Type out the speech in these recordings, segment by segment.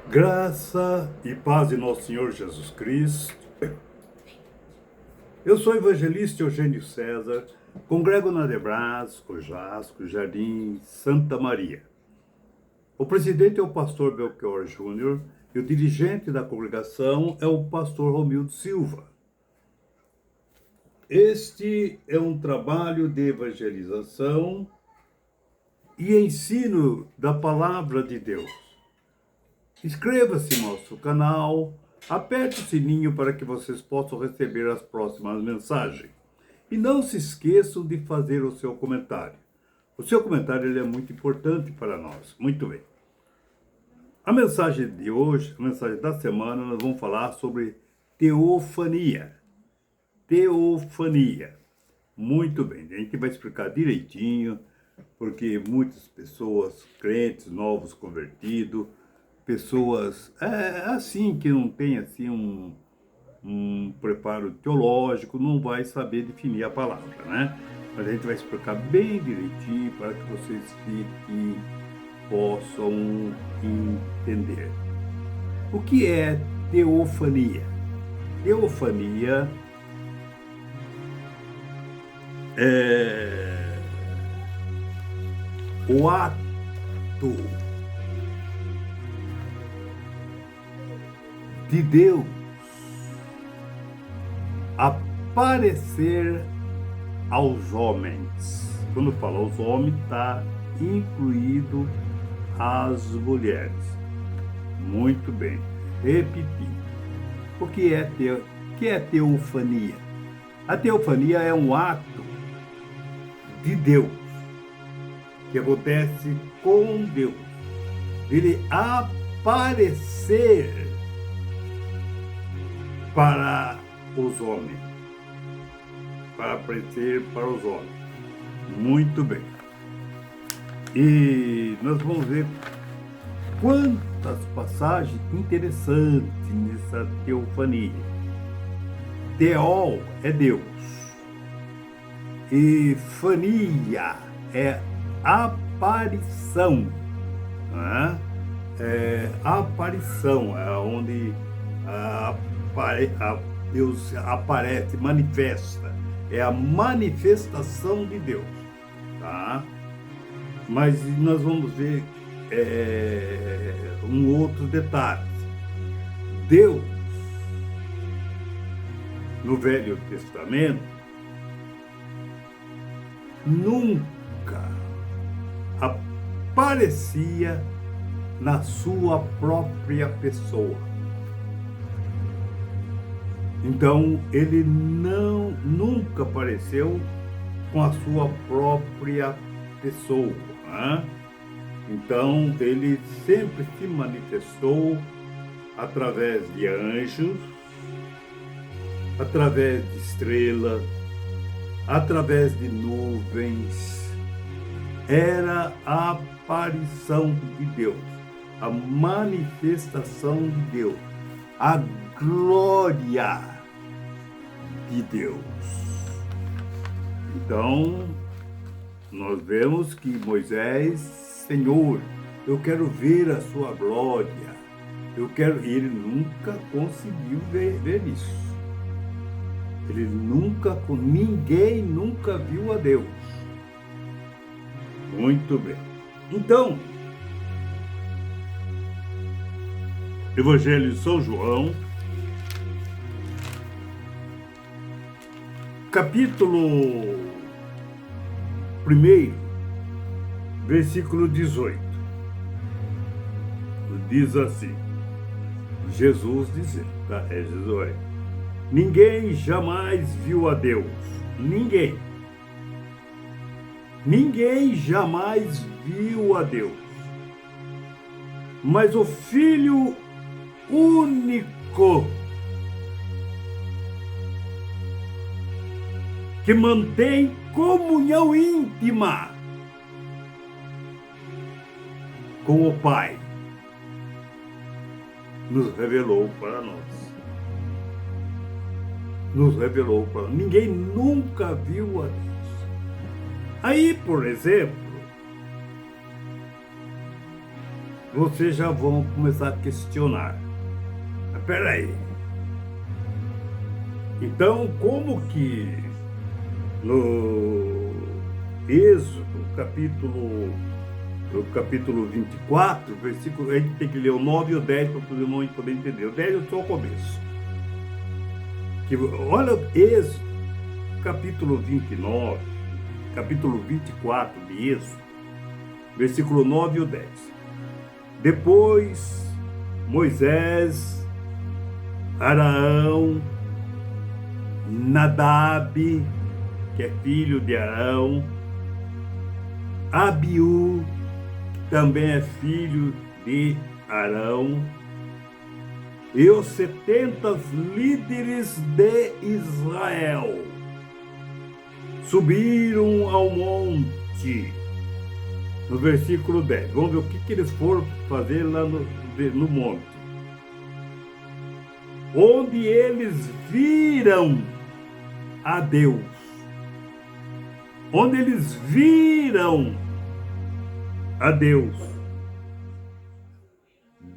Graça e paz de nosso Senhor Jesus Cristo. Eu sou o evangelista Eugênio César, congrego na Debras, Osasco, Jardim, Santa Maria. O presidente é o pastor Belchior Júnior e o dirigente da congregação é o pastor Romildo Silva. Este é um trabalho de evangelização e ensino da palavra de Deus. Inscreva-se no nosso canal, aperte o sininho para que vocês possam receber as próximas mensagens. E não se esqueçam de fazer o seu comentário. O seu comentário ele é muito importante para nós. Muito bem. A mensagem de hoje, a mensagem da semana, nós vamos falar sobre teofania. Teofania. Muito bem, a gente vai explicar direitinho, porque muitas pessoas, crentes, novos convertidos, pessoas assim que não tem assim um preparo teológico, não vai saber definir a palavra, né? Mas a gente vai explicar bem direitinho para que vocês possam entender. O que é teofania? Teofania é o ato de Deus aparecer aos homens. Quando fala aos homens, está incluído as mulheres. Muito bem. Repetindo. O que é teofania? A teofania é um ato de Deus que acontece com Deus. Ele aparecer para os homens. Para aparecer para os homens. Muito bem. E nós vamos ver quantas passagens interessantes nessa teofania. Teol é Deus. E fania é aparição. Né? Aparição é onde Deus aparece, manifesta. É a manifestação de Deus. Tá? Mas nós vamos ver um outro detalhe. Deus, no Velho Testamento, nunca aparecia na sua própria pessoa. Então, ele nunca apareceu com a sua própria pessoa. Né? Então, ele sempre se manifestou através de anjos, através de estrelas, através de nuvens. Era a aparição de Deus, a manifestação de Deus, a glória de Deus. Então, nós vemos que Moisés, Senhor, eu quero ver a sua glória. Ele nunca conseguiu ver isso. Ninguém nunca viu a Deus. Muito bem. Então, Evangelho de São João, capítulo 1, versículo 18. Diz assim, Jesus dizendo, tá? Jesus, ninguém jamais viu a Deus. Ninguém jamais viu a Deus. Mas o Filho único que mantém comunhão íntima com o Pai nos revelou para nós. Ninguém nunca viu a Deus. Aí, por exemplo, vocês já vão começar a questionar. Mas peraí. Então, como que no Êxodo, capítulo 24, versículo, a gente tem que ler o 9 e o 10 para poder entender. O 10 é só o começo. Olha, Êxodo, capítulo 29, capítulo 24 de Êxodo, versículo 9 e o 10. Depois, Moisés, Arão, Nadab, que é filho de Arão, Abiú, que também é filho de Arão, e os 70 líderes de Israel subiram ao monte. No versículo 10. Vamos ver o que eles foram fazer lá no monte. Onde eles viram a Deus. Onde eles viram a Deus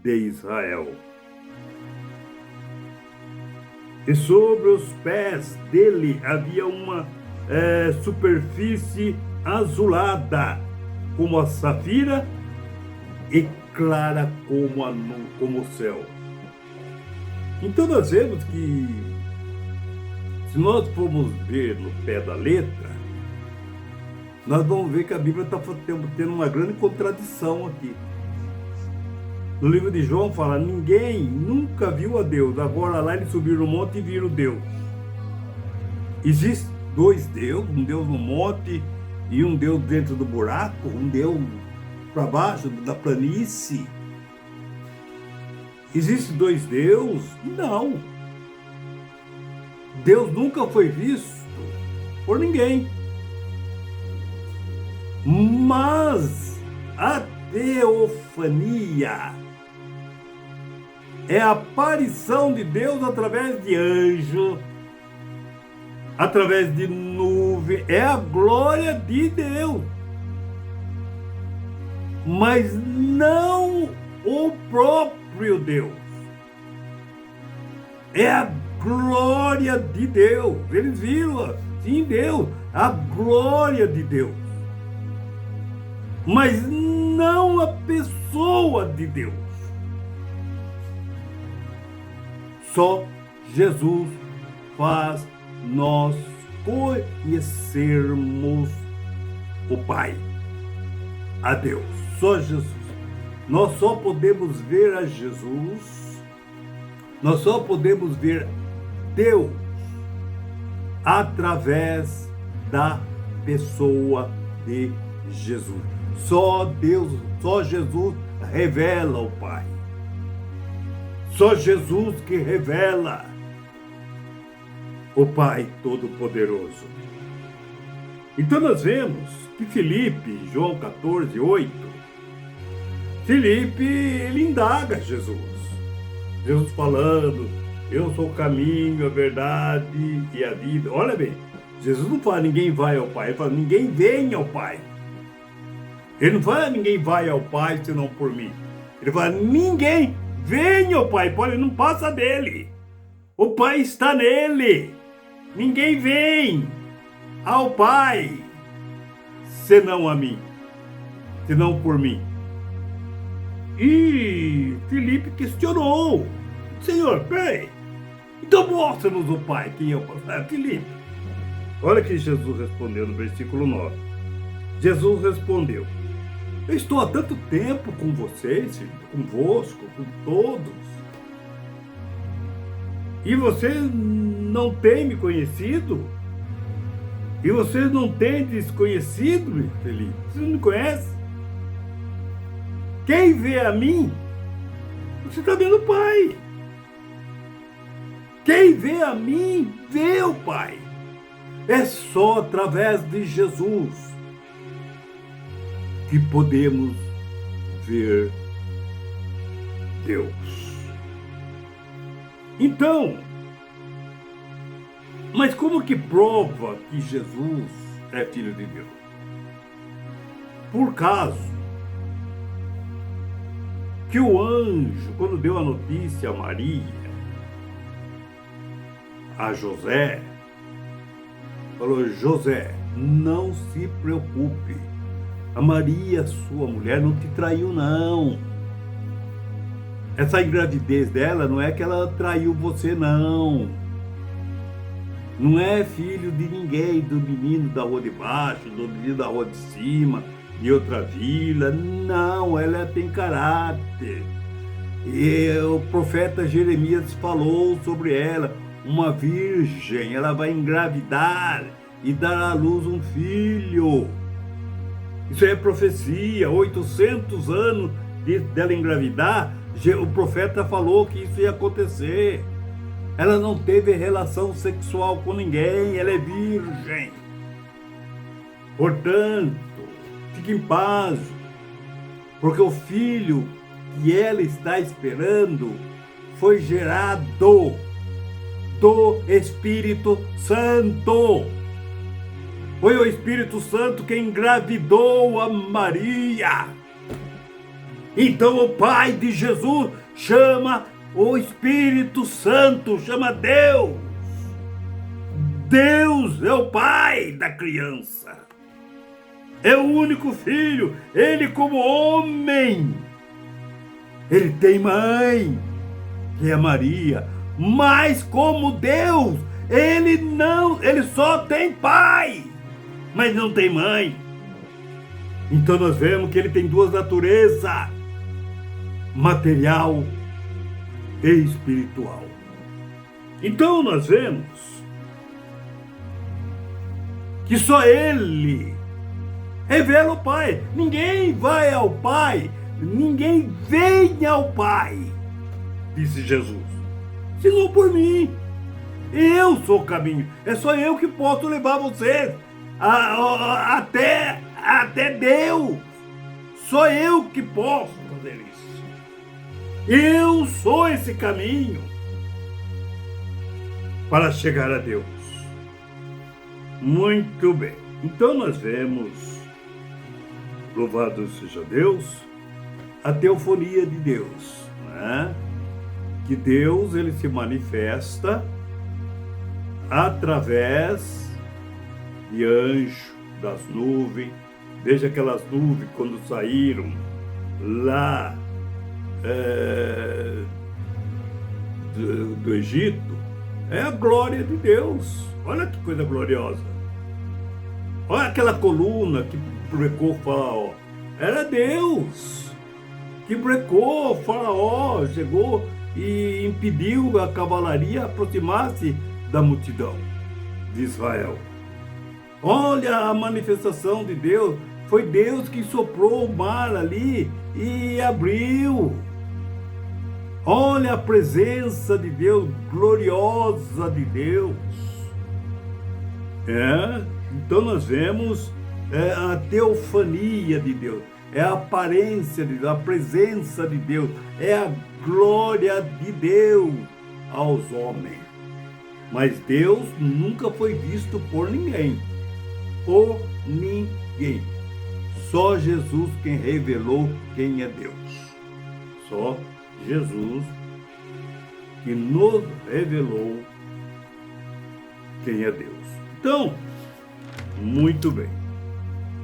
de Israel. E sobre os pés dele havia uma superfície azulada, como a safira, e clara como o céu. Então nós vemos que, se nós formos ver no pé da letra, nós vamos ver que a Bíblia está tendo uma grande contradição aqui. No livro de João fala, ninguém nunca viu a Deus, agora lá eles subiram no monte e viram Deus. Existem dois deuses, um Deus no monte e um Deus dentro do buraco, um Deus para baixo da planície. Existem dois deuses? Não. Deus nunca foi visto por ninguém. Mas a teofania é a aparição de Deus através de anjo, através de nuvem, é a glória de Deus. Mas não o próprio Deus. É a glória de Deus. Eles viram, sim, Deus, a glória de Deus. Mas não a pessoa de Deus. Só Jesus faz nós conhecermos o Pai, a Deus. Só Jesus. Nós só podemos ver a Jesus, nós só podemos ver Deus através da pessoa de Jesus. Só Deus, só Jesus revela o Pai. Só Jesus que revela o Pai Todo-Poderoso. Então nós vemos que Filipe, João 14, 8, Filipe, ele indaga Jesus. Jesus falando, eu sou o caminho, a verdade e a vida. Olha bem, Jesus não fala ninguém vai ao Pai, ele fala ninguém vem ao Pai. Ele não fala ninguém vai ao Pai senão por mim. Ele fala ninguém vem ao Pai, ele não passa dele. O Pai está nele. Ninguém vem ao Pai senão a mim, senão por mim. E Filipe questionou: Senhor, peraí, então mostra-nos o Pai, quem é o Pai? Filipe, olha que Jesus respondeu no versículo 9. Jesus respondeu: eu estou há tanto tempo com vocês, convosco, com todos, e vocês não têm me conhecido? E vocês não têm desconhecido-me, Felipe? Vocês não me conhecem? Quem vê a mim, você está vendo o Pai. Quem vê a mim, vê o Pai. É só através de Jesus que podemos ver Deus. Então, mas como que prova que Jesus é Filho de Deus? Por caso que o anjo, quando deu a notícia a Maria, a José, falou: José, não se preocupe, a Maria, sua mulher, não te traiu, não. Essa ingravidez dela não é que ela traiu você, não. Não é filho de ninguém, do menino da rua de baixo, do menino da rua de cima, de outra vila. Não, ela tem caráter. E o profeta Jeremias falou sobre ela: uma virgem, ela vai engravidar e dar à luz um filho. Isso é profecia. 800 anos dela engravidar, o profeta falou que isso ia acontecer. Ela não teve relação sexual com ninguém, ela é virgem. Portanto, fique em paz, porque o filho que ela está esperando foi gerado do Espírito Santo. Foi o Espírito Santo que engravidou a Maria. Então o Pai de Jesus chama o Espírito Santo, chama Deus. Deus é o Pai da criança. É o único filho. Ele, como homem, ele tem mãe, que é Maria. Mas como Deus, ele só tem pai, mas não tem mãe. Então nós vemos que ele tem duas naturezas: material e espiritual. Então nós vemos que só ele revela o Pai. Ninguém vai ao Pai, ninguém vem ao Pai, disse Jesus, senão por mim. Eu sou o caminho. É só eu que posso levar vocês até Deus. Só eu que posso fazer isso. Eu sou esse caminho para chegar a Deus. Muito bem. Então nós vemos, louvado seja Deus, a teofonia de Deus, né? Que Deus, ele se manifesta através de anjo, das nuvens. Veja aquelas nuvens quando saíram lá do Egito. É a glória de Deus. Olha que coisa gloriosa. Olha aquela coluna que brecou o Faraó. Era Deus que brecou o Faraó, chegou e impediu a cavalaria aproximar-se da multidão de Israel. Olha a manifestação de Deus. Foi Deus que soprou o mar ali e abriu. Olha a presença de Deus, gloriosa de Deus. Então nós vemos a teofania de Deus, é a aparência de Deus, a presença de Deus, é a glória de Deus aos homens. Mas Deus nunca foi visto por ninguém. Por ninguém. Só Jesus quem revelou quem é Deus. Só Jesus que nos revelou quem é Deus. Então, muito bem.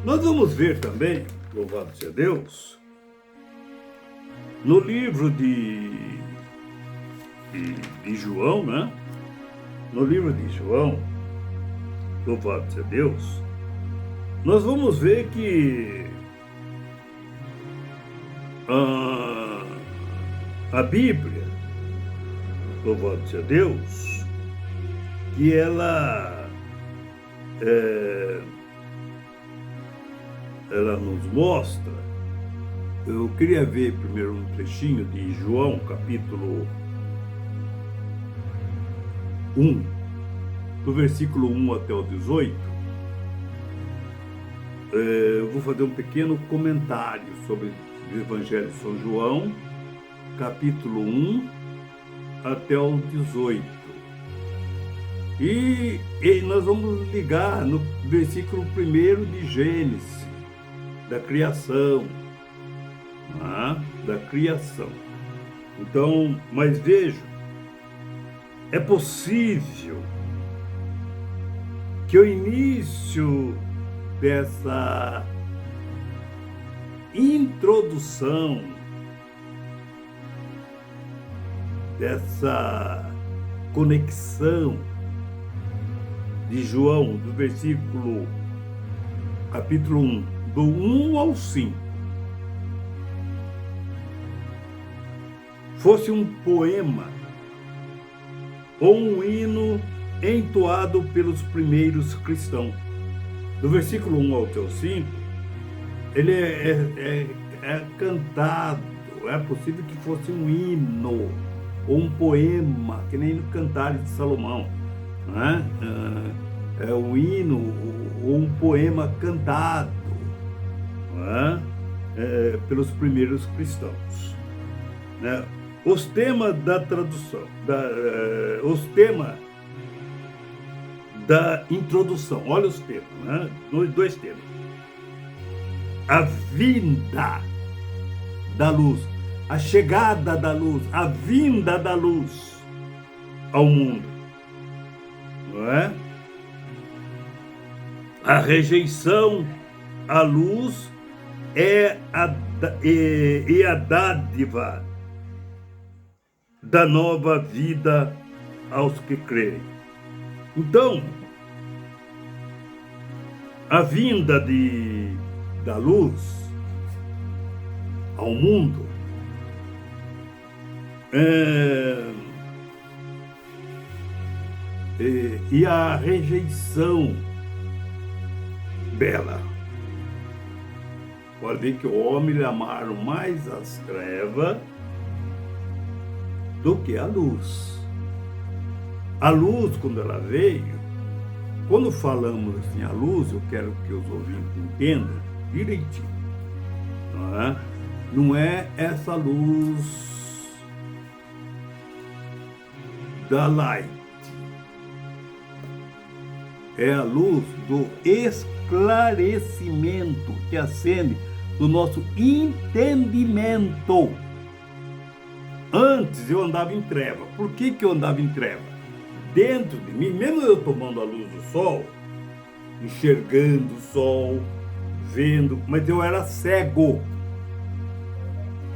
Nós vamos ver também, louvado seja Deus, no livro de João, né? No livro de João, louvado seja Deus, nós vamos ver que a Bíblia, louvado seja Deus, que ela nos mostra. Eu queria ver primeiro um trechinho de João, capítulo 1, do versículo 1 até o 18. Eu vou fazer um pequeno comentário sobre o Evangelho de São João, capítulo 1 até o 18. E nós vamos ligar no versículo 1 de Gênesis, da criação. da criação. Então, mas vejo, é possível que o início dessa introdução, dessa conexão de João, do versículo, capítulo 1, do 1 ao 5, fosse um poema ou um hino entoado pelos primeiros cristãos. Do versículo 1 ao 5, ele é cantado. É possível que fosse um hino ou um poema, que nem no Cantares de Salomão, né? É um hino ou um poema cantado, né? Pelos primeiros cristãos, né? Os temas da tradução, os temas da introdução, olha os temas, né? Dois temas. A vinda da luz, a chegada da luz, a vinda da luz ao mundo, não é? A rejeição à luz e a dádiva da nova vida aos que creem. Então, a vinda da luz ao mundo e a rejeição dela. Pode ver que o homem lhe amaram mais as trevas do que a luz. A luz, quando ela veio, quando falamos assim, a luz, eu quero que os ouvintes entendam direitinho, não é? Não é essa luz da light, é a luz do esclarecimento que acende do nosso entendimento. Antes eu andava em treva. Por que eu andava em treva? Dentro de mim, mesmo eu tomando a luz do sol, enxergando o sol, vendo, mas eu era cego.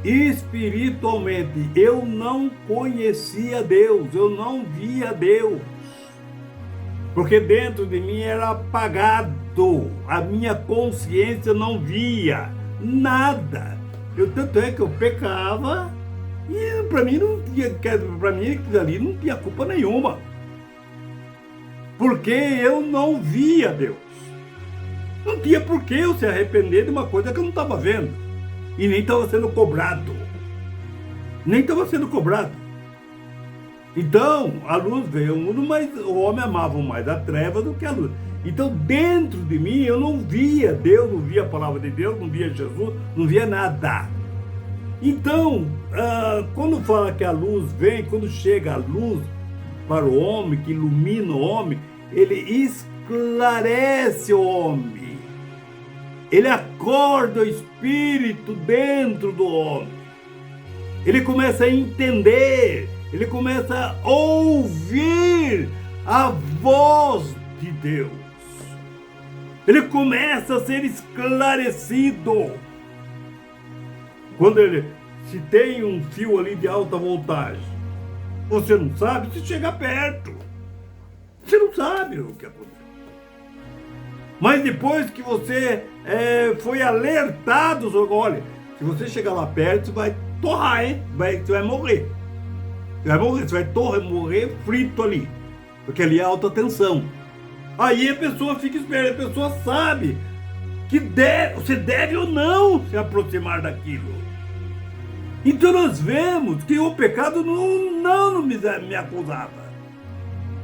Espiritualmente, eu não conhecia Deus, eu não via Deus. Porque dentro de mim era apagado, a minha consciência não via nada. Tanto é que eu pecava e para mim aquilo ali não tinha culpa nenhuma. Porque eu não via Deus. Não tinha por que eu se arrepender de uma coisa que eu não estava vendo. E nem estava sendo cobrado. Então, a luz veio ao mundo, mas o homem amava mais a treva do que a luz. Então, dentro de mim, eu não via Deus, não via a palavra de Deus, não via Jesus, não via nada. Então, quando fala que a luz vem, quando chega a luz para o homem, que ilumina o homem, ele esclarece o homem. Ele acorda o espírito dentro do homem. Ele começa a entender, ele começa a ouvir a voz de Deus. Ele começa a ser esclarecido. Quando se tem um fio ali de alta voltagem, você não sabe se chegar perto. Você não sabe o que aconteceu. Mas depois que você foi alertado, olha, se você chegar lá perto, você vai torrar, hein? Você vai morrer. Você vai morrer frito ali. Porque ali é alta tensão. Aí a pessoa fica esperando, a pessoa sabe que você deve ou não se aproximar daquilo. Então nós vemos que o pecado não me acusava.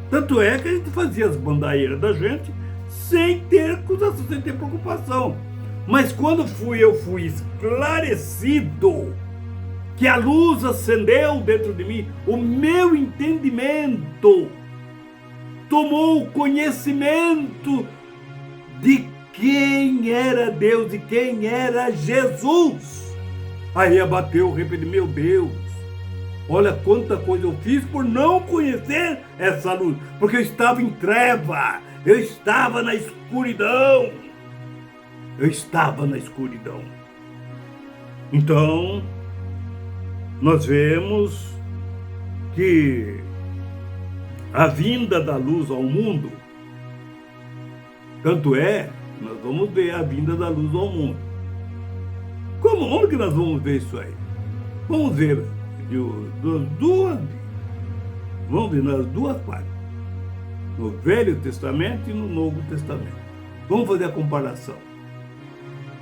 Tanto é que a gente fazia as bandaieiras da gente sem ter acusação, sem ter preocupação. Mas quando eu fui esclarecido, que a luz acendeu dentro de mim, o meu entendimento tomou conhecimento de quem era Deus e quem era Jesus. Aí abateu o arrependimento. Meu Deus, olha quanta coisa eu fiz por não conhecer essa luz. Porque eu estava em treva, eu estava na escuridão. Eu estava na escuridão. Então, nós vemos que a vinda da luz ao mundo, tanto é, nós vamos ver a vinda da luz ao mundo. Como? Onde que nós vamos ver isso aí? Vamos ver vamos ver nas duas partes. No Velho Testamento e no Novo Testamento. Vamos fazer a comparação.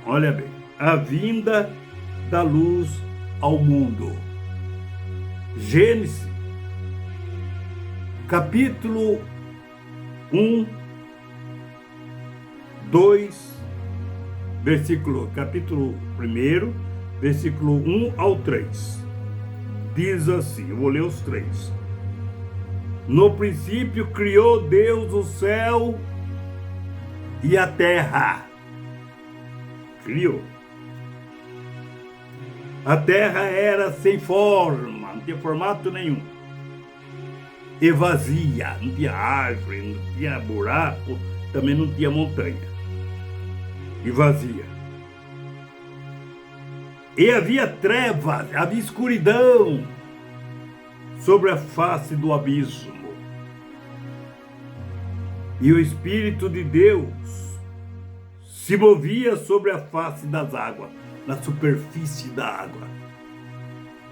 Olha bem, a vinda da luz ao mundo. Gênesis, capítulo 1, 2, capítulo 1, versículo 1 ao 3. Diz assim, eu vou ler os 3. No princípio criou Deus o céu e a terra. Criou. A terra era sem forma, não tinha formato nenhum. E vazia, não tinha árvore, não tinha buraco, também não tinha montanha. E vazia. E havia trevas, havia escuridão sobre a face do abismo. E o Espírito de Deus se movia sobre a face das águas, na superfície da água.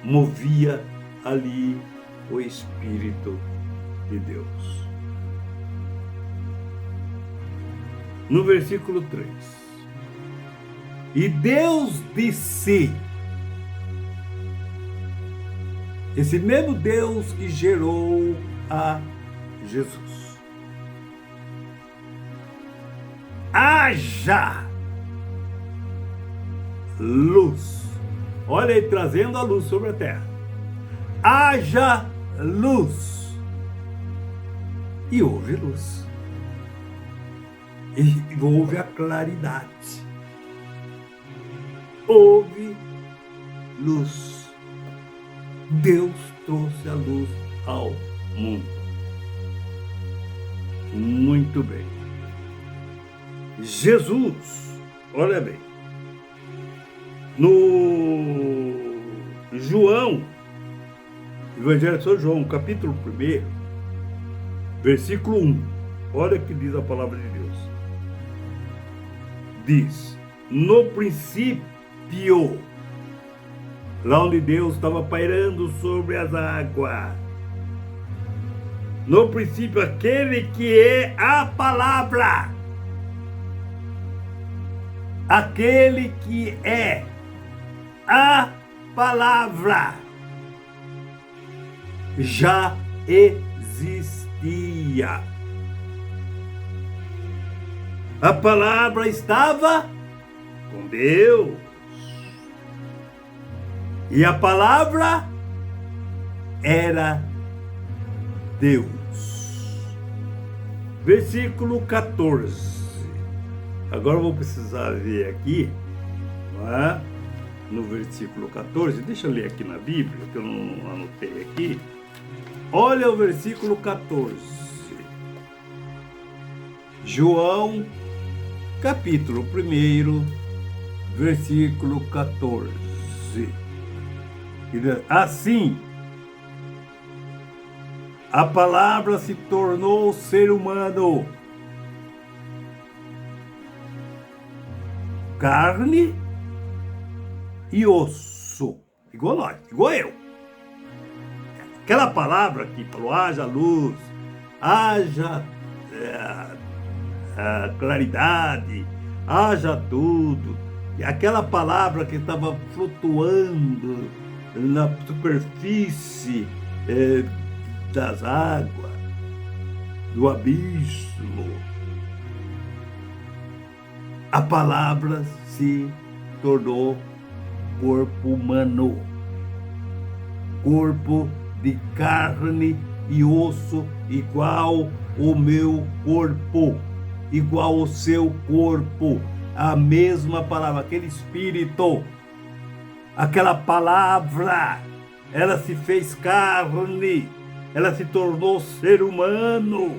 Movia ali o Espírito de Deus. No versículo 3. E Deus disse, esse mesmo Deus que gerou a Jesus, haja luz. Olha ele trazendo a luz sobre a terra. Haja luz. E houve luz. E houve a claridade. Houve luz. Deus trouxe a luz ao mundo. Muito bem. Jesus, olha bem, no João, Evangelho de São João, capítulo 1, versículo 1, olha o que diz a palavra de Deus. Diz, no princípio, lá onde Deus estava pairando sobre as águas, no princípio, aquele que é a palavra, aquele que é a palavra, já existia. A palavra estava com Deus. E a palavra era Deus. Versículo 14. Agora eu vou precisar ver aqui, não é? No versículo 14. Deixa eu ler aqui na Bíblia, que eu não anotei aqui. Olha o versículo 14. João, capítulo 1, versículo 14. Assim, a palavra se tornou ser humano, carne e osso, igual nós, igual eu. Aquela palavra que falou, haja luz, haja claridade, haja tudo. E aquela palavra que estava flutuando na superfície das águas, do abismo. A palavra se tornou corpo humano, corpo de carne e osso, igual o meu corpo, igual o seu corpo, a mesma palavra, aquele espírito Aquela palavra, ela se fez carne, ela se tornou ser humano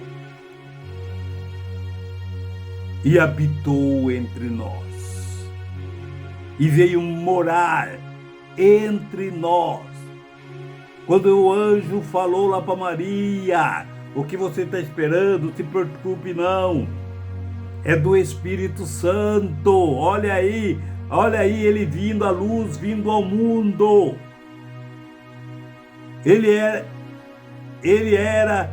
e habitou entre nós e veio morar entre nós. Quando o anjo falou lá para Maria, o que você está esperando? Se preocupe não, é do Espírito Santo. Olha aí, ele vindo à luz, vindo ao mundo. Ele era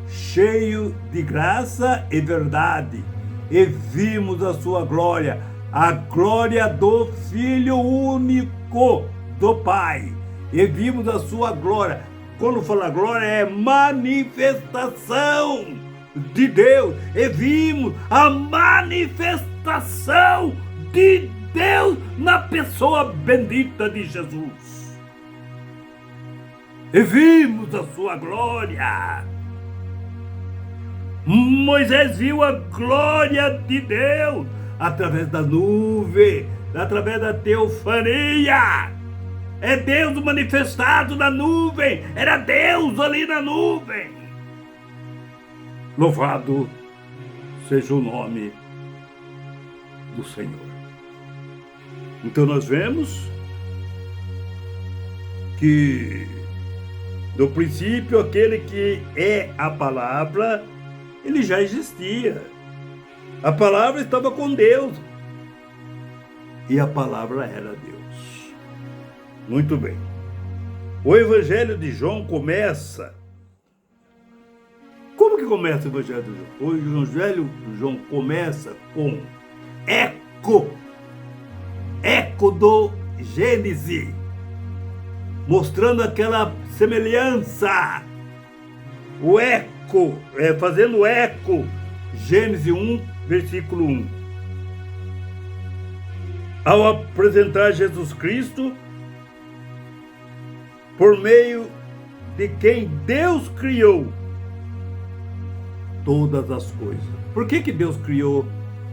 cheio de graça e verdade, e vimos a sua glória, a glória do Filho único do Pai, e vimos a sua glória. Quando fala glória, é manifestação de Deus, e vimos a manifestação de Deus na pessoa bendita de Jesus. E vimos a sua glória. Moisés viu a glória de Deus através da nuvem, através da teofania. É Deus manifestado na nuvem, era Deus ali na nuvem. Louvado seja o nome do Senhor. Então nós vemos que no princípio aquele que é a palavra, ele já existia. A palavra estava com Deus e a palavra era Deus. Muito bem. O Evangelho de João começa. Como que começa o Evangelho de João? O Evangelho de João começa com eco do Gênesis, mostrando aquela semelhança, o eco, fazendo eco, Gênesis 1, versículo 1. Ao apresentar Jesus Cristo, por meio de quem Deus criou todas as coisas. Por que Deus criou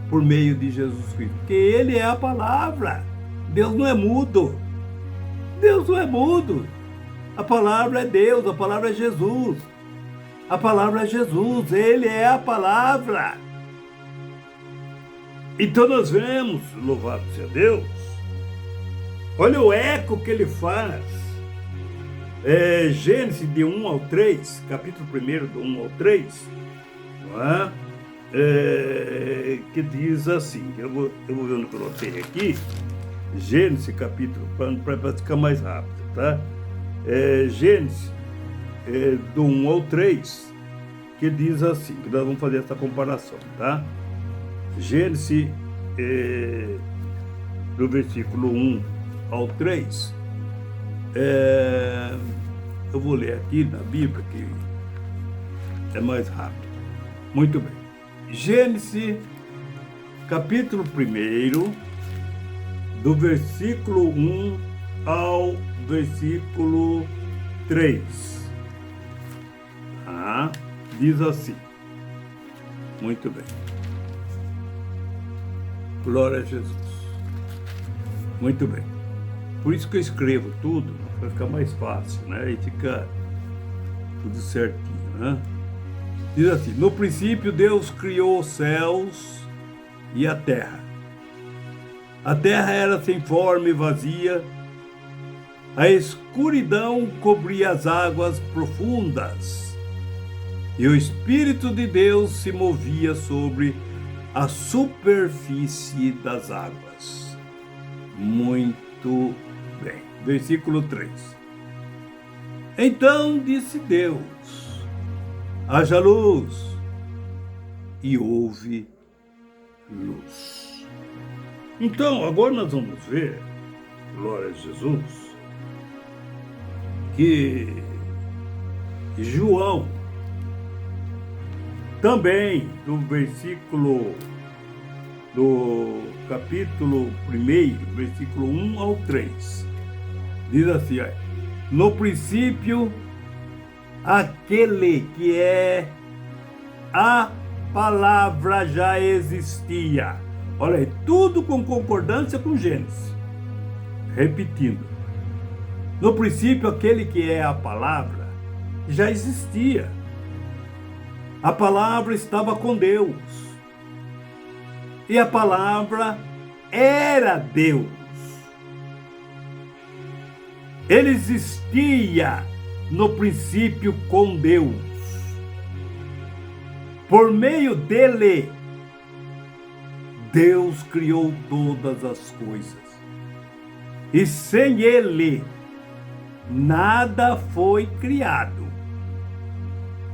por meio de Jesus Cristo? Porque Ele é a palavra. Deus não é mudo. Deus não é mudo. A palavra é Deus, a palavra é Jesus. A palavra é Jesus, Ele é a palavra. Então nós vemos, louvado seja Deus, olha o eco que Ele faz. Gênesis de 1 ao 3, capítulo 1 do 1 ao 3, não é? Que diz assim, eu vou ver onde eu coloquei aqui, Gênesis capítulo, para ficar mais rápido, tá? Gênesis do 1 ao 3, que diz assim, que nós vamos fazer essa comparação, tá? Gênesis do versículo 1 ao 3, eu vou ler aqui na Bíblia, que é mais rápido. Muito bem. Gênesis, capítulo 1, do versículo 1 ao versículo 3. Diz assim. Muito bem. Glória a Jesus. Muito bem. Por isso que eu escrevo tudo, para ficar mais fácil, né? E fica tudo certinho, né? Diz assim: no princípio Deus criou os céus e a terra. A terra era sem forma e vazia. A escuridão cobria as águas profundas. E o Espírito de Deus se movia sobre a superfície das águas. Muito bem. Versículo 3. Então disse Deus: haja luz, e houve luz. Então, agora nós vamos ver, glória a Jesus, que João, também do capítulo 1, versículo 1 ao 3, diz assim: no princípio, aquele que é a palavra já existia. Olha aí, tudo com concordância com Gênesis. Repetindo, No princípio, aquele que é a palavra já existia. A palavra estava com Deus. E a palavra era Deus. Ele existia no princípio com Deus. Por meio dele, Deus criou todas as coisas. E sem ele, nada foi criado.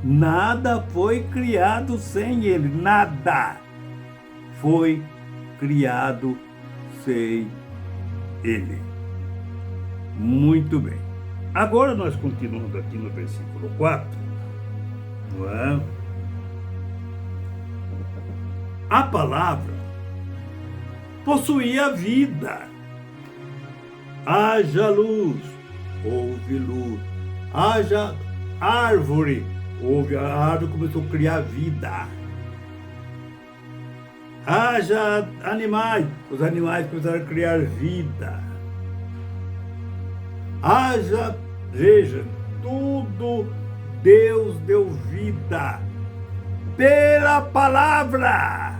Nada foi criado sem ele. Nada foi criado sem ele. Muito bem. Agora nós continuamos aqui no versículo 4. Não é? A palavra possuía vida. Haja luz, houve luz. Haja árvore, a árvore começou a criar vida. Haja animais, os animais começaram a criar vida. Veja, tudo Deus deu vida pela palavra.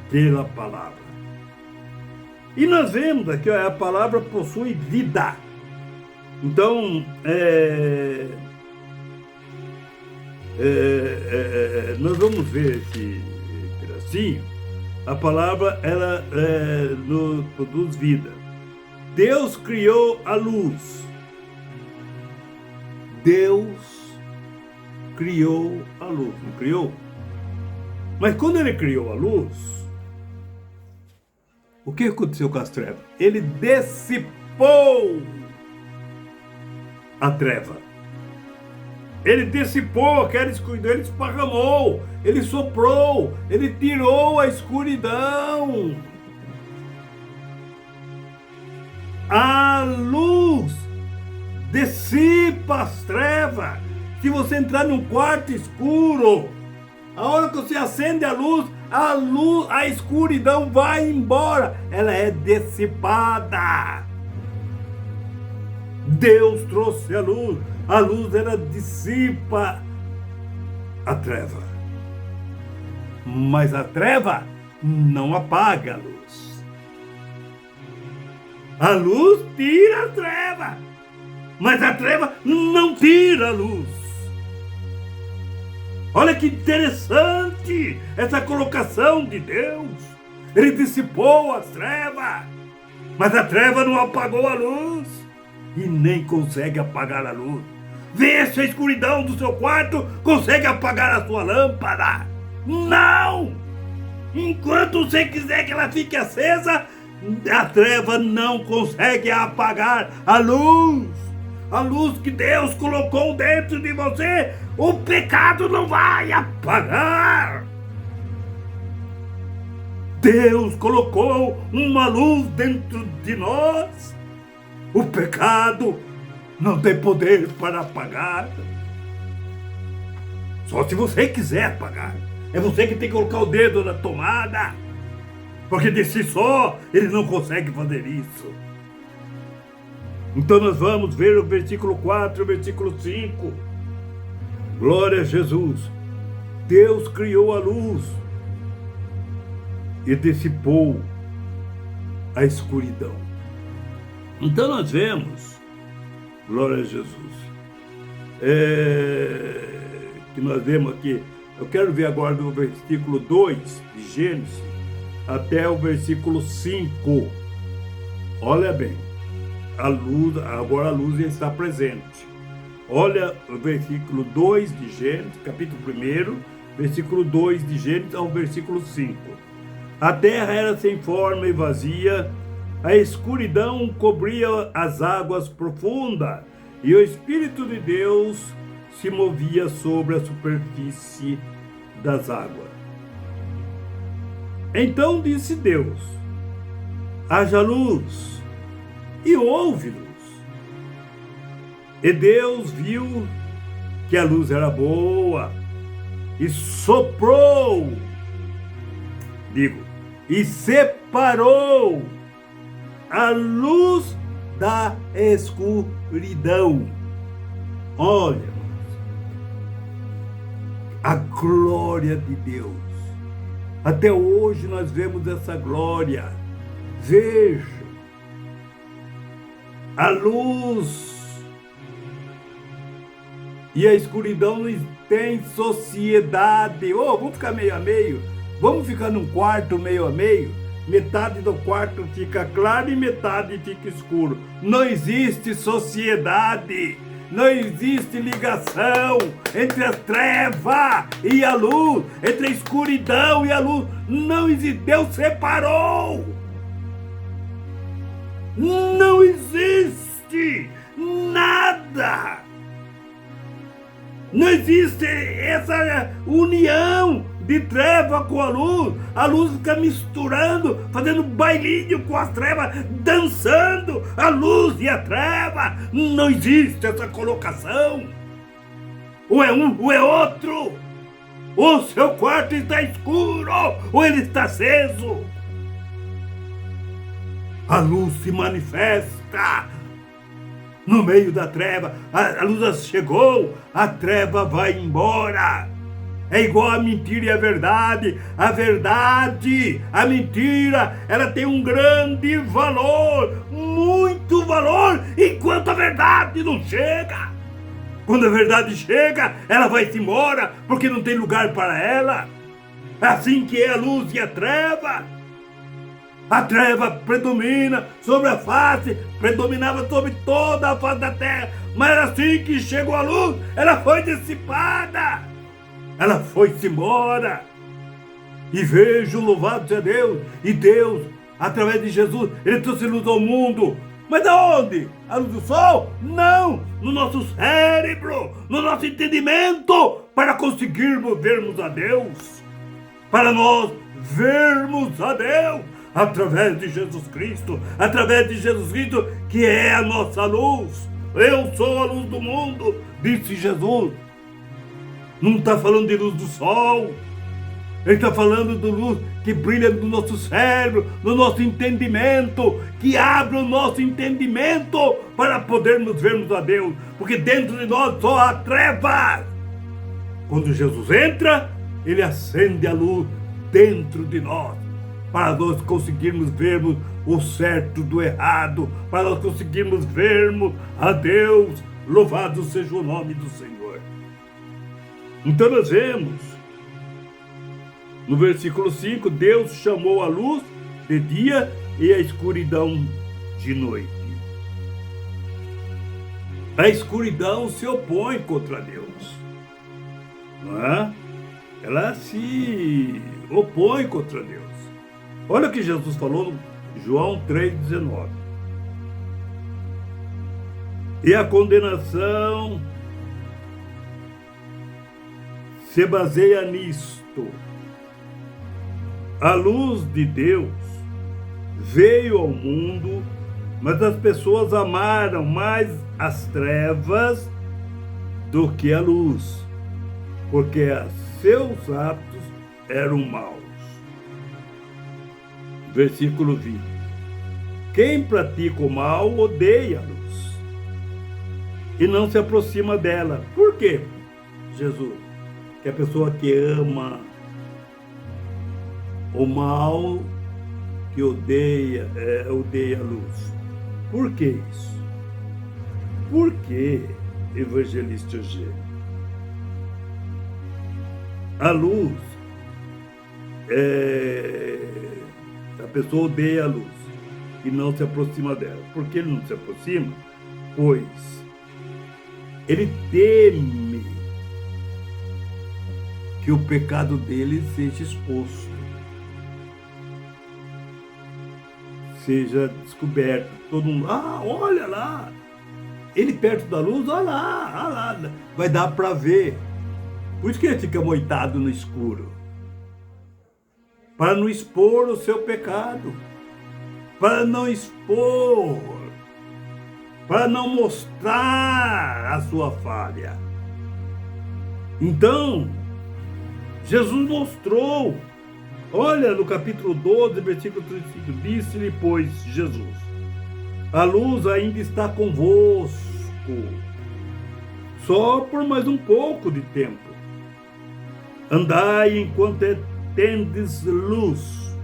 Pela palavra. E nós vemos aqui, ó, a palavra possui vida. Então, nós vamos ver esse pedacinho. A palavra, ela produz vida. Deus criou a luz. Deus criou a luz, não criou? Mas quando ele criou a luz, o que aconteceu com as trevas? Ele dissipou a treva. Ele dissipou aquela escuridão, ele esparramou, ele soprou, ele tirou a escuridão. A luz dissipa as trevas. Se você entrar num quarto escuro, a hora que você acende a luz, a escuridão vai embora. Ela é dissipada. Deus trouxe a luz ela dissipa a treva. Mas a treva não apaga a luz. A luz tira a treva, mas a treva não tira a luz. Olha que interessante essa colocação de Deus. Ele dissipou as trevas, mas a treva não apagou a luz e nem consegue apagar a luz. Vê se a escuridão do seu quarto consegue apagar a sua lâmpada. Não! Enquanto você quiser que ela fique acesa, a treva não consegue apagar a luz. A luz que Deus colocou dentro de você, o pecado não vai apagar. Deus colocou uma luz dentro de nós. O pecado não tem poder para apagar. Só se você quiser apagar. É você que tem que colocar o dedo na tomada. Porque de si só ele não consegue fazer isso. Então nós vamos ver o versículo 4 e o versículo 5. Glória a Jesus. Deus criou a luz e dissipou a escuridão. Então nós vemos, glória a Jesus, que nós vemos aqui. Eu quero ver agora do versículo 2 de Gênesis até o versículo 5. Olha bem. Agora a luz está presente. Olha o versículo 2 de Gênesis, capítulo 1, versículo 2 de Gênesis ao versículo 5. A terra era sem forma e vazia, a escuridão cobria as águas profundas, e o Espírito de Deus se movia sobre a superfície das águas. Então disse Deus: haja luz. E houve luz. E Deus viu que a luz era boa, e soprou, e separou a luz da escuridão. Olha, irmãos, a glória de Deus. Até hoje nós vemos essa glória. Veja, a luz e a escuridão não tem sociedade. Vamos ficar meio a meio? Vamos ficar num quarto meio a meio? Metade do quarto fica claro e metade fica escuro. Não existe sociedade. Não existe ligação entre a treva e a luz, entre a escuridão e a luz. Não existe. Deus separou. Não existe nada. Não existe essa união de treva com a luz fica misturando, fazendo bailinho com as trevas, dançando a luz e a treva. Não existe essa colocação. Ou é um ou é outro. Ou o seu quarto está escuro ou ele está aceso. A luz se manifesta no meio da treva. A luz chegou, a treva vai embora. É igual a mentira e a verdade. A verdade, a mentira, ela tem um grande valor, muito valor, enquanto a verdade não chega. Quando a verdade chega, ela vai-se embora, porque não tem lugar para ela. É assim que é a luz e a treva. A treva predomina sobre a face, predominava sobre toda a face da terra, mas assim que chegou a luz, ela foi dissipada. Ela foi-se embora. E vejo, louvado seja Deus, e Deus, através de Jesus, Ele trouxe luz ao mundo. Mas aonde? A luz do sol? Não! No nosso cérebro, no nosso entendimento, para conseguirmos vermos a Deus. Para nós vermos a Deus, através de Jesus Cristo, que é a nossa luz. Eu sou a luz do mundo, disse Jesus. Não está falando de luz do sol. Ele está falando de luz que brilha no nosso cérebro, no nosso entendimento, que abre o nosso entendimento para podermos vermos a Deus. Porque dentro de nós só há trevas. Quando Jesus entra, Ele acende a luz dentro de nós, para nós conseguirmos vermos o certo do errado, para nós conseguirmos vermos a Deus. Louvado seja o nome do Senhor. Então nós vemos, no versículo 5, Deus chamou a luz de dia e a escuridão de noite. A escuridão se opõe contra Deus, não é? Ela se opõe contra Deus. Olha o que Jesus falou no João 3,19. E a condenação se baseia nisto. A luz de Deus veio ao mundo, mas as pessoas amaram mais as trevas do que a luz, porque seus atos eram maus. Versículo 20. Quem pratica o mal odeia a luz e não se aproxima dela. Por quê, Jesus? Que a pessoa que ama o mal, que odeia a luz. Por que isso? Por que, evangelista G? A luz, a pessoa odeia a luz e não se aproxima dela. Por que ele não se aproxima? Pois ele teme que o pecado dele seja exposto, seja descoberto. Todo mundo, olha lá, ele perto da luz, olha lá, vai dar para ver. Por isso que ele fica moitado no escuro, para não expor o seu pecado, para não expor, para não mostrar a sua falha. Então, Jesus mostrou. Olha no capítulo 12, versículo 35, disse-lhe, pois, Jesus, A luz ainda está convosco, só por mais um pouco de tempo. Andai enquanto tendes luz,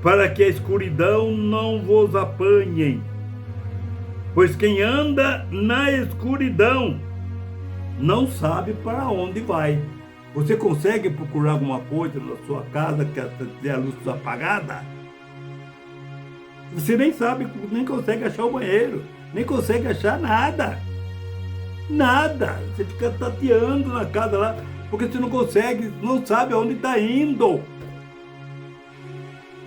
para que a escuridão não vos apanhe. Pois quem anda na escuridão não sabe para onde vai. Você consegue procurar alguma coisa na sua casa que tem a luz apagada? Você nem sabe, nem consegue achar o banheiro, nem consegue achar nada. Nada. Você fica tateando na casa lá, porque você não consegue, não sabe aonde está indo.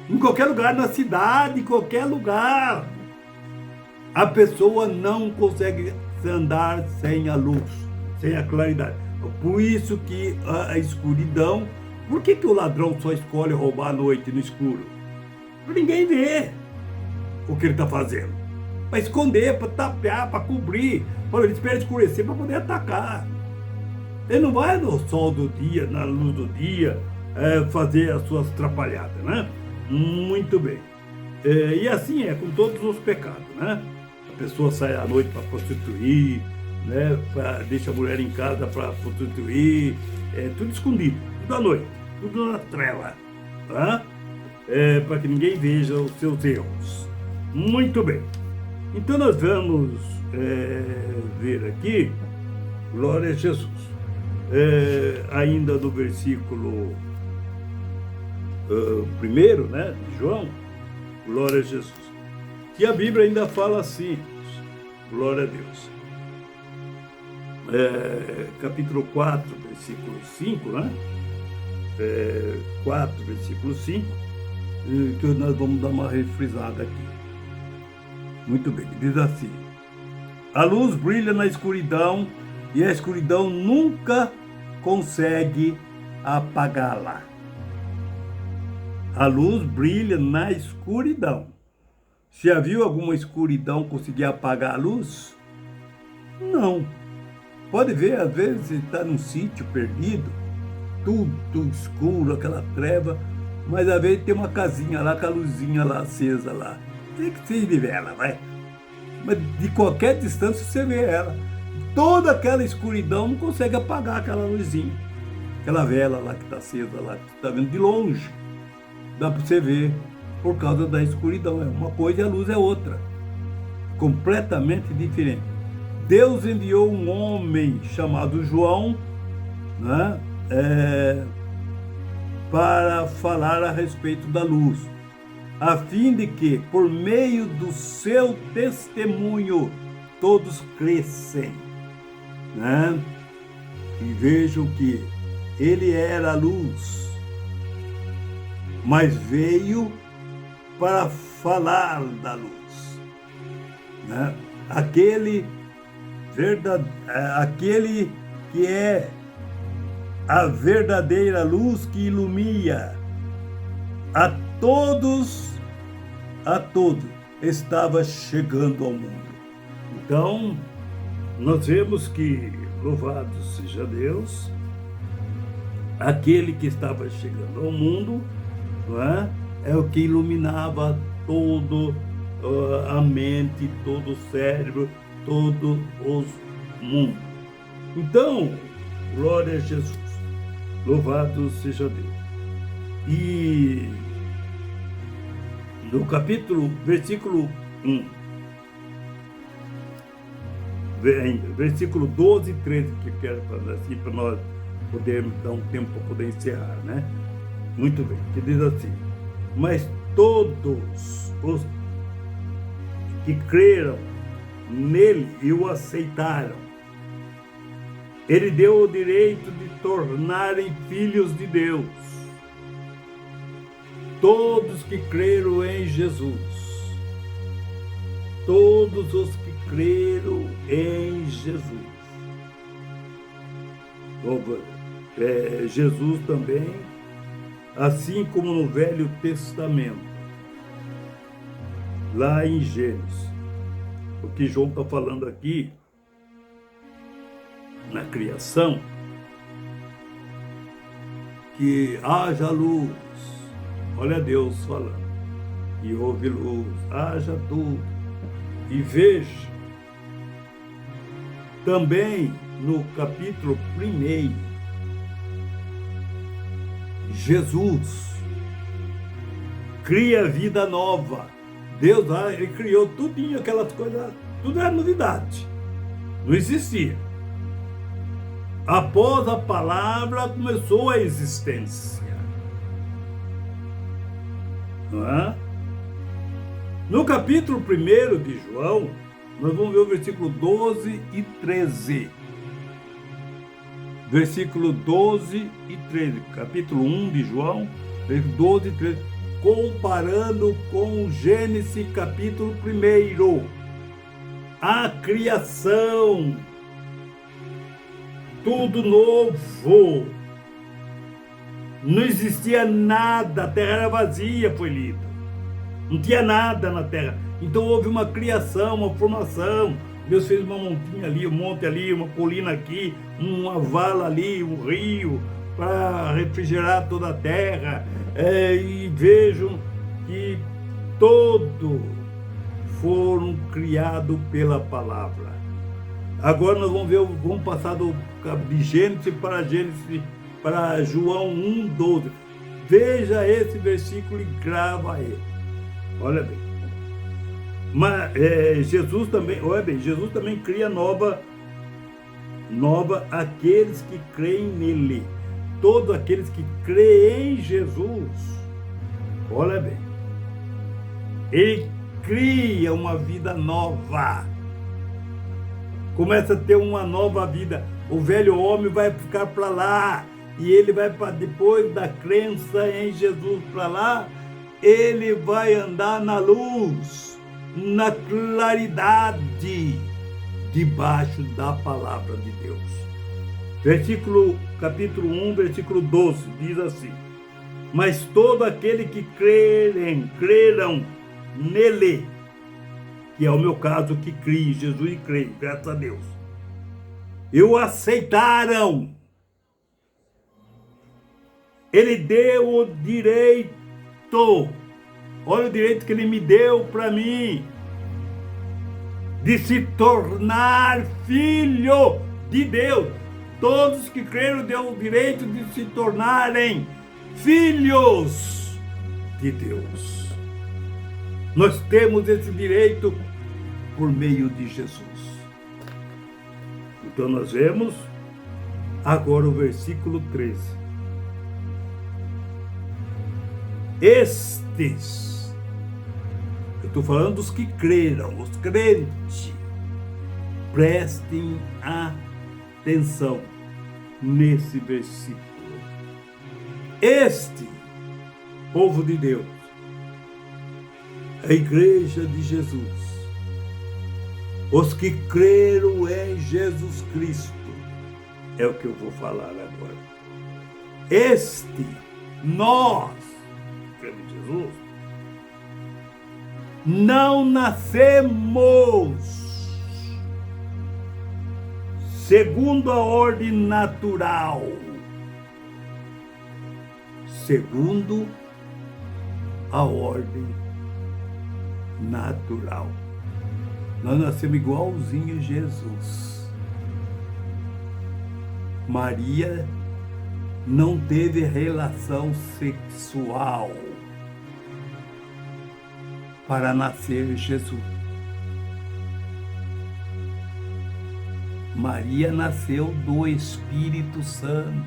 Em qualquer lugar, na cidade, em qualquer lugar. A pessoa não consegue andar sem a luz, sem a claridade. Por isso que a escuridão... Por que o ladrão só escolhe roubar à noite no escuro? Para ninguém ver o que ele está fazendo. Para esconder, para tapear, para cobrir. Ele espera escurecer para poder atacar. Ele não vai no sol do dia, na luz do dia, fazer as suas atrapalhadas, né? Muito bem. E assim é com todos os pecados, né? A pessoa sai à noite para prostituir, né? Deixa a mulher em casa para prostituir, tudo escondido, tudo à noite, tudo na trela, tá? Para que ninguém veja os seus erros. Muito bem. Então nós vamos ver aqui, glória a Jesus, ainda no versículo 1, né, de João, glória a Jesus. Que a Bíblia ainda fala assim, glória a Deus. Capítulo 4, versículo 5, né? 4, versículo 5, que nós vamos dar uma refrisada aqui. Muito bem, diz assim: a luz brilha na escuridão e a escuridão nunca consegue apagá-la. A luz brilha na escuridão. Você já viu alguma escuridão conseguir apagar a luz? Não. Pode ver, às vezes você está num sítio perdido, tudo escuro, aquela treva, mas às vezes tem uma casinha lá com a luzinha lá acesa lá. Tem que ser de vela, vai. Mas de qualquer distância você vê ela. Toda aquela escuridão não consegue apagar aquela luzinha. Aquela vela lá que está acesa lá, que você está vendo de longe. Dá para você ver. Por causa da escuridão. É uma coisa e a luz é outra. Completamente diferente. Deus enviou um homem chamado João, né, para falar a respeito da luz, a fim de que, por meio do seu testemunho, todos crescem, né, e vejam que ele era a luz, mas veio para falar da luz, né? Aquele que é a verdadeira luz que ilumina a todos, estava chegando ao mundo. Então, nós vemos que, louvado seja Deus, aquele que estava chegando ao mundo, não é? É o que iluminava todo a mente, todo o cérebro, todo o mundo. Então, glória a Jesus, louvado seja Deus. E no versículo 1, versículo 12 e 13, que eu quero falar assim, para nós podermos dar um tempo para poder encerrar, né? Muito bem, que diz assim: mas todos os que creram nele e o aceitaram, ele deu o direito de tornarem filhos de Deus. Todos que creram em Jesus, todos os que creram em Jesus. Jesus também, assim como no Velho Testamento, lá em Gênesis, o que João está falando aqui, na criação, que haja luz, olha Deus falando, e houve luz, haja tudo, E veja, também no capítulo 1, Jesus cria vida nova. Deus lá, ele criou tudinho, aquelas coisas, tudo era novidade. Não existia. Após a palavra começou a existência. Não é? No capítulo 1 de João, nós vamos ver o versículo 12 e 13. Versículo 12 e 13. Capítulo 1 de João, versículo 12 e 13. Comparando com Gênesis capítulo 1. A criação. Tudo novo. Não existia nada, a terra era vazia, foi lido. Não tinha nada na terra. Então houve uma criação, uma formação. Deus fez uma montinha ali, um monte ali, uma colina aqui, uma vala ali, um rio, para refrigerar toda a terra. E vejam que todos foram criados pela palavra. Agora nós vamos passar de Gênesis para João 1:12. Veja esse versículo e grava ele. Olha bem. Mas Jesus também cria nova aqueles que creem nele. Todos aqueles que creem em Jesus. Olha bem. Ele cria uma vida nova. Começa a ter uma nova vida. O velho homem vai ficar para lá. E ele vai para depois da crença em Jesus para lá. Ele vai andar na luz, na claridade, debaixo da palavra de Deus. Capítulo 1, versículo 12, diz assim: mas todo aquele que creram nele, que é o meu caso, que crê em Jesus e crê, graças a Deus, e o aceitaram, ele deu o direito, olha o direito que ele me deu para mim, de se tornar filho de Deus. Todos que creram deu o direito de se tornarem filhos de Deus. Nós temos esse direito por meio de Jesus. Então nós vemos agora o versículo 13. Estes, eu estou falando dos que creram, os crentes, prestem atenção nesse versículo. Este povo de Deus, a igreja de Jesus, os que creram em Jesus Cristo, é o que eu vou falar agora. Nós, Jesus, não nascemos segundo a ordem natural, segundo a ordem natural. Nós nascemos igualzinho a Jesus. Maria não teve relação sexual para nascer Jesus. Maria nasceu do Espírito Santo.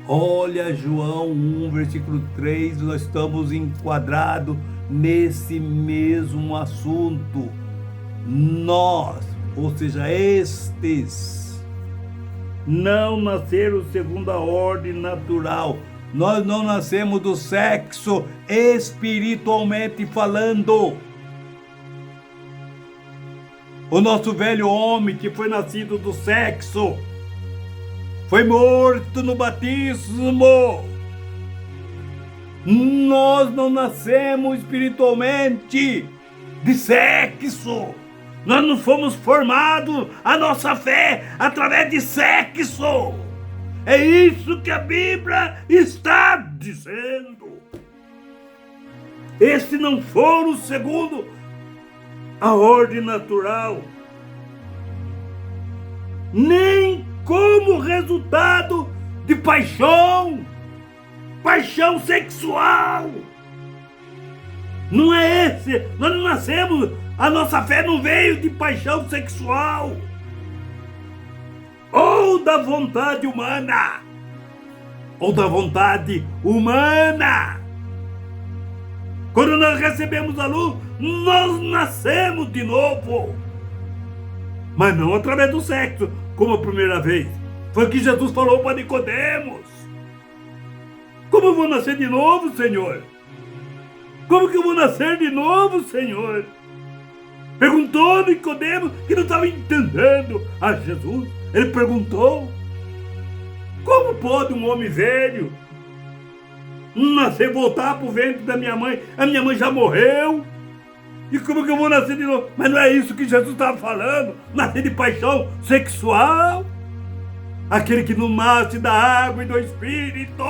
Olha João 1, versículo 3, nós estamos enquadrados nesse mesmo assunto. Nós, ou seja, estes, não nasceram segundo a ordem natural. Nós não nascemos do sexo, espiritualmente falando. O nosso velho homem que foi nascido do sexo foi morto no batismo. Nós não nascemos espiritualmente de sexo. Nós não fomos formados a nossa fé através de sexo. É isso que a Bíblia está dizendo. Estes não foram segundo a ordem natural, nem como resultado de paixão sexual. Não é esse, nós não nascemos, a nossa fé não veio de paixão sexual ou da vontade humana, Quando nós recebemos a luz, nós nascemos de novo, mas não através do sexo, como a primeira vez. Foi o que Jesus falou para Nicodemos. Como eu vou nascer de novo, Senhor? Como que eu vou nascer de novo, Senhor? Perguntou Nicodemos, que não estava entendendo a Jesus. Ele perguntou: como pode um homem velho nascer, voltar para o ventre da minha mãe? A minha mãe já morreu. E como que eu vou nascer de novo? Mas não é isso que Jesus estava falando. Nascer de paixão sexual. Aquele que não nasce da água e do Espírito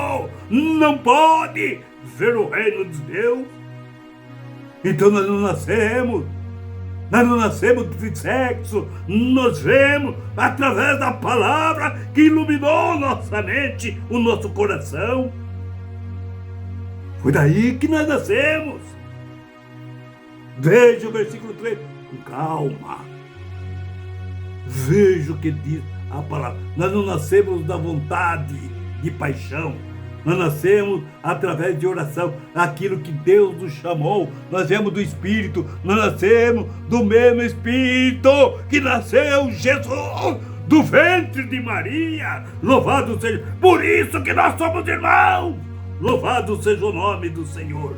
não pode ver o reino de Deus. Então nós não nascemos de sexo, nós vemos através da palavra que iluminou nossa mente, o nosso coração. Foi daí que nós nascemos. Veja o versículo 3, com calma. Veja o que diz a palavra. Nós não nascemos da vontade de paixão. Nós nascemos através de oração, aquilo que Deus nos chamou. Nós viemos do Espírito, nós nascemos do mesmo Espírito que nasceu Jesus, do ventre de Maria. Louvado seja, por isso que nós somos irmãos. Louvado seja o nome do Senhor,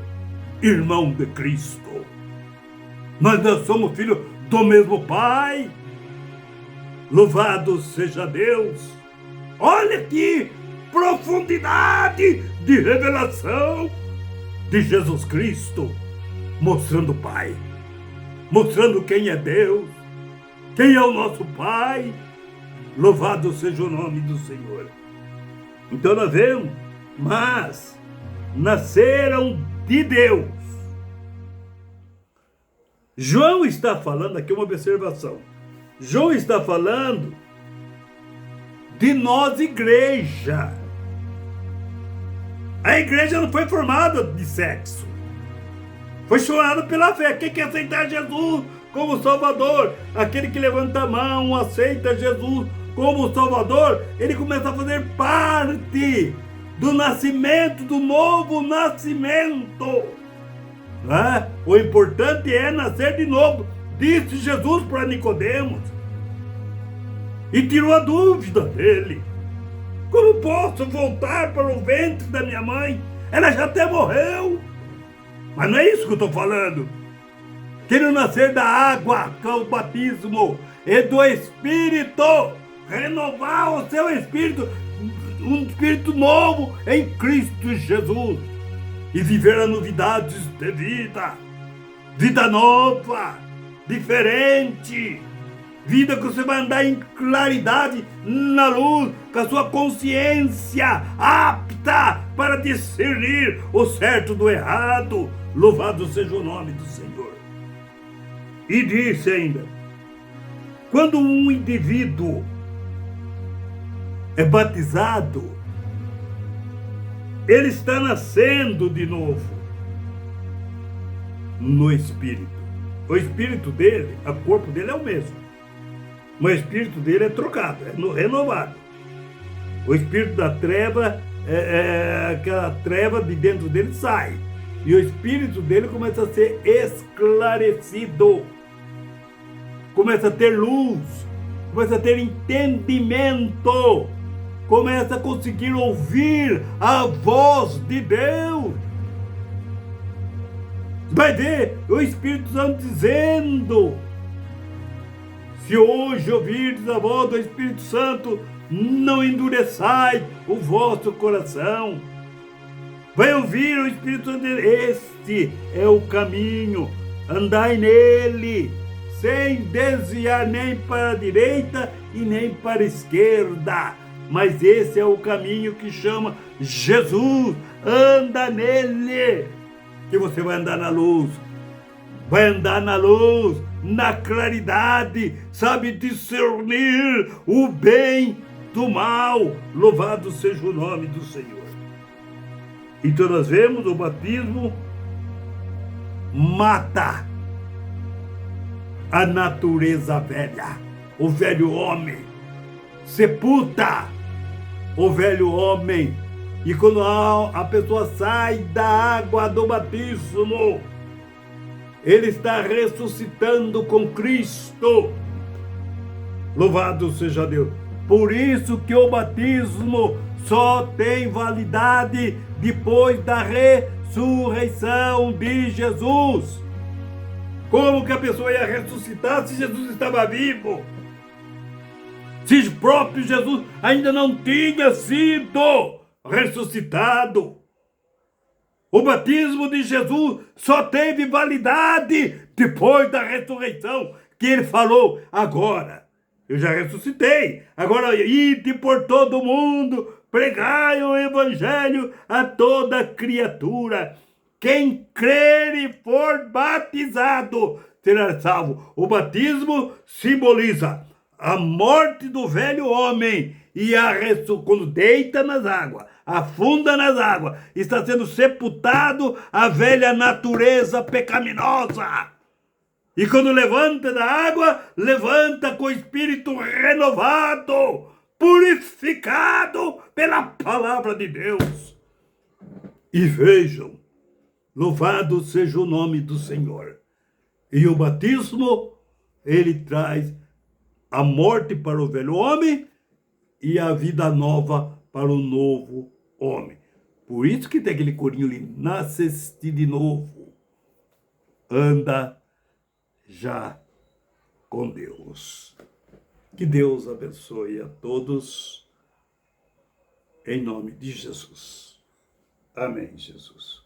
irmão de Cristo. Nós somos filhos do mesmo Pai. Louvado seja Deus. Olha aqui, profundidade de revelação de Jesus Cristo, mostrando o Pai, mostrando quem é Deus, quem é o nosso Pai. Louvado seja o nome do Senhor. Então nós vemos, mas nasceram de Deus. João está falando aqui uma observação. João está falando de nós, igreja. A igreja não foi formada de sexo. Foi formada pela fé. Quem quer aceitar Jesus como Salvador, aquele que levanta a mão, aceita Jesus como Salvador, ele começa a fazer parte do nascimento, do novo nascimento. Não é? O importante é nascer de novo, disse Jesus para Nicodemos. E tirou a dúvida dele. Como posso voltar para o ventre da minha mãe? Ela já até morreu. Mas não é isso que eu estou falando. Quero nascer da água, que é o batismo, e do Espírito. Renovar o seu espírito, um espírito novo em Cristo Jesus. E viver a novidades de vida. Vida nova, diferente. Vida que você vai andar em claridade, na luz, com a sua consciência apta para discernir o certo do errado. Louvado seja o nome do Senhor. E disse ainda, quando um indivíduo é batizado, ele está nascendo de novo no Espírito. O Espírito dele, o corpo dele é o mesmo. Mas o espírito dele é trocado, é renovado. O espírito da treva, aquela treva de dentro dele sai. E o espírito dele começa a ser esclarecido. Começa a ter luz. Começa a ter entendimento. Começa a conseguir ouvir a voz de Deus. Vai ver o Espírito Santo dizendo: se hoje ouvirdes a voz do Espírito Santo, não endureçai o vosso coração. Vai ouvir o Espírito Santo dizer: este é o caminho, andai nele, sem desviar nem para a direita e nem para a esquerda. Mas esse é o caminho que chama Jesus. Anda nele, que você vai andar na luz. Vai andar na luz, na claridade, sabe discernir o bem do mal. Louvado seja o nome do Senhor. Então nós vemos o batismo mata a natureza velha, o velho homem, sepulta o velho homem. E quando a pessoa sai da água do batismo, ele está ressuscitando com Cristo. Louvado seja Deus. Por isso que o batismo só tem validade depois da ressurreição de Jesus. Como que a pessoa ia ressuscitar se Jesus estava vivo? Se o próprio Jesus ainda não tinha sido ressuscitado. O batismo de Jesus só teve validade depois da ressurreição, que ele falou: agora eu já ressuscitei, agora ide por todo o mundo, pregai o evangelho a toda criatura. Quem crer e for batizado será salvo. O batismo simboliza a morte do velho homem e a ressurreição. Quando deita nas águas, afunda nas águas, está sendo sepultado a velha natureza pecaminosa. E quando levanta da água, levanta com o espírito renovado, purificado pela palavra de Deus. E vejam, louvado seja o nome do Senhor. E o batismo, ele traz a morte para o velho homem e a vida nova para o novo homem. Por isso que tem aquele corinho ali: nasceste de novo, anda já com Deus. Que Deus abençoe a todos, em nome de Jesus. Amém, Jesus.